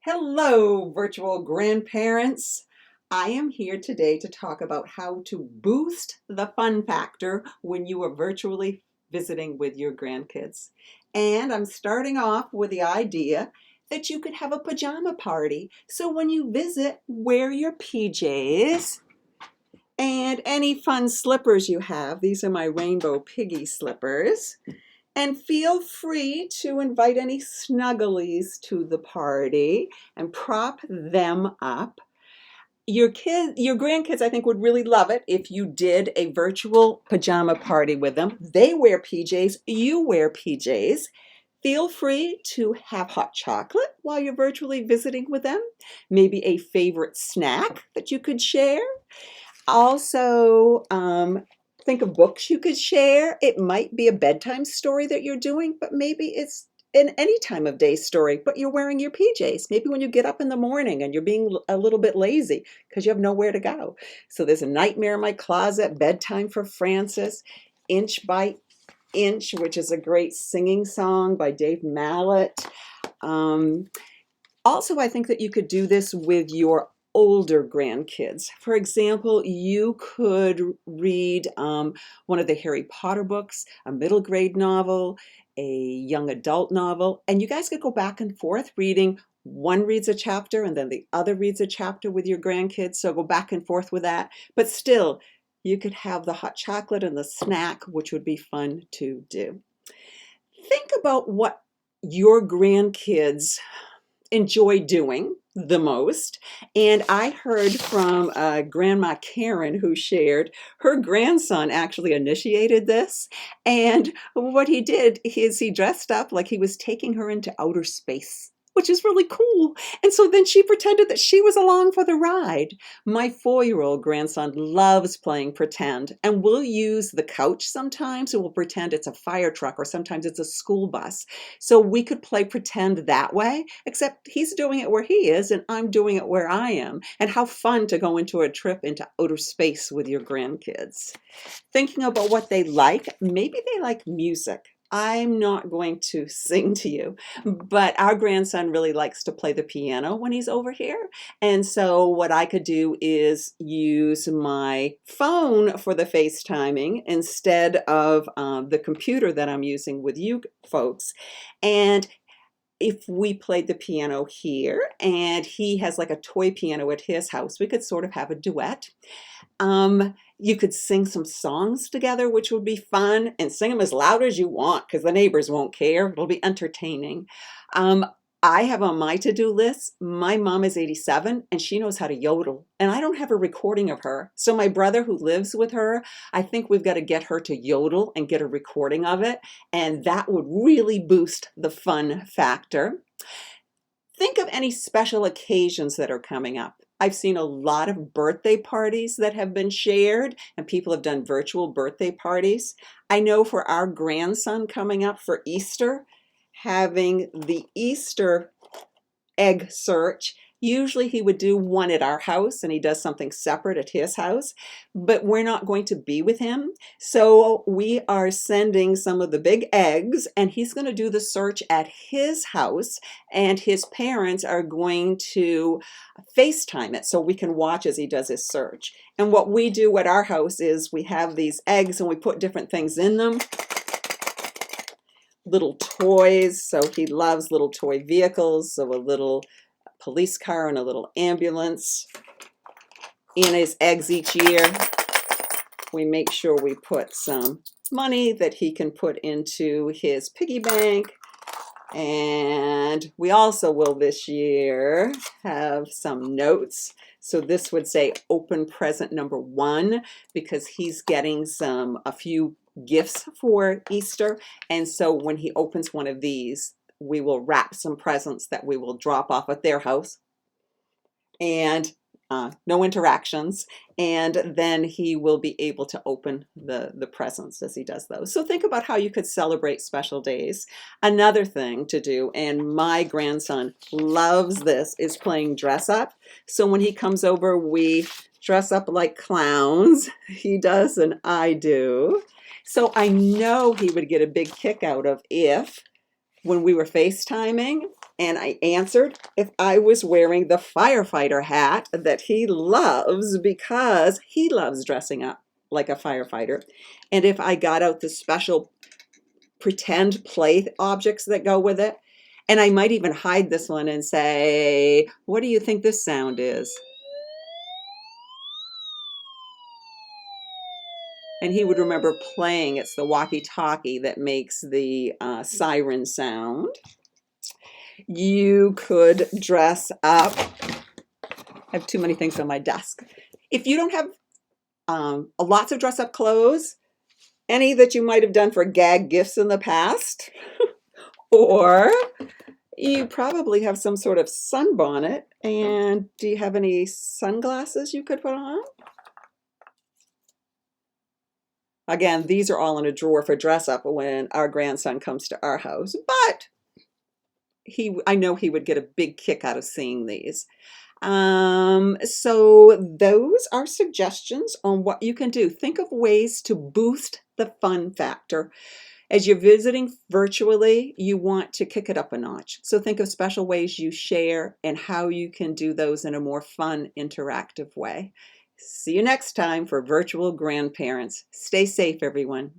Hello, virtual grandparents. I am here today to talk about how to boost the fun factor when you are virtually visiting with your grandkids. And I'm starting off with the idea that you could have a pajama party. So when you visit, wear your PJs and any fun slippers you have. These are my rainbow piggy slippers. And feel free to invite any snugglies to the party and prop them up. Your grandkids, I think, would really love it if you did a virtual pajama party with them. They wear PJs, you wear PJs. Feel free to have hot chocolate while you're virtually visiting with them. Maybe a favorite snack that you could share. Also, think of books you could share. It might be a bedtime story that you're doing, but maybe it's an any time of day story, but you're wearing your PJs. Maybe when you get up in the morning and you're being a little bit lazy because you have nowhere to go. So there's A Nightmare in My Closet, Bedtime for Francis, Inch by Inch, which is a great singing song by Dave Mallet. Also, I think that you could do this with your older grandkids. For example, you could read one of the Harry Potter books, a middle grade novel, a young adult novel, and you guys could go back and forth reading. One reads a chapter and then the other reads a chapter with your grandkids, so go back and forth with that. But still, you could have the hot chocolate and the snack, which would be fun to do. Think about what your grandkids enjoy doing the most. And I heard from Grandma Karen, who shared her grandson actually initiated this. And what he did is he dressed up like he was taking her into outer space, which is really cool. And so then she pretended that she was along for the ride. My 4-year-old grandson loves playing pretend, and we'll use the couch sometimes, and we'll pretend it's a fire truck, or sometimes it's a school bus. So we could play pretend that way, except he's doing it where he is, and I'm doing it where I am. And how fun to go into a trip into outer space with your grandkids. Thinking about what they like, maybe they like music. I'm not going to sing to you, but our grandson really likes to play the piano when he's over here. And so what I could do is use my phone for the FaceTiming instead of the computer that I'm using with you folks. And if we played the piano here and he has like a toy piano at his house, we could sort of have a duet. You could sing some songs together, which would be fun, and sing them as loud as you want because the neighbors won't care. It'll be entertaining. Um, I have on my to-do list, my mom is 87 and she knows how to yodel, and I don't have a recording of her. So my brother who lives with her, I think we've got to get her to yodel and get a recording of it, and that would really boost the fun factor. Think of any special occasions that are coming up. I've seen a lot of birthday parties that have been shared, and people have done virtual birthday parties. I know for our grandson coming up for Easter, having the Easter egg search. Usually he would do one at our house and he does something separate at his house, but we're not going to be with him. So we are sending some of the big eggs and he's going to do the search at his house, and his parents are going to FaceTime it so we can watch as he does his search. And what we do at our house is we have these eggs and we put different things in them. Little toys, so he loves little toy vehicles, so a little police car and a little ambulance. In his eggs each year, we make sure we put some money that he can put into his piggy bank. And we also will this year have some notes. So this would say open present number 1 because he's getting a few gifts for Easter. And so when he opens one of these, we will wrap some presents that we will drop off at their house. And no interactions, and then he will be able to open the presents as he does those. So think about how you could celebrate special days. Another thing to do, and my grandson loves this, is playing dress up. So when he comes over, we dress up like clowns. He does and I do. So I know he would get a big kick out of if when we were FaceTiming And I answered if I was wearing the firefighter hat that he loves because he loves dressing up like a firefighter. And if I got out the special pretend play objects that go with it. And I might even hide this one and say, what do you think this sound is? And he would remember playing. It's the walkie-talkie that makes the siren sound. You could dress up. I have too many things on my desk. If you don't have lots of dress-up clothes, any that you might have done for gag gifts in the past, or you probably have some sort of sunbonnet. And do you have any sunglasses you could put on? Again, these are all in a drawer for dress up when our grandson comes to our house, but I know he would get a big kick out of seeing these. So those are suggestions on what you can do. Think of ways to boost the fun factor. As you're visiting virtually, you want to kick it up a notch. So think of special ways you share and how you can do those in a more fun, interactive way. See you next time for Virtual Grandparents. Stay safe, everyone.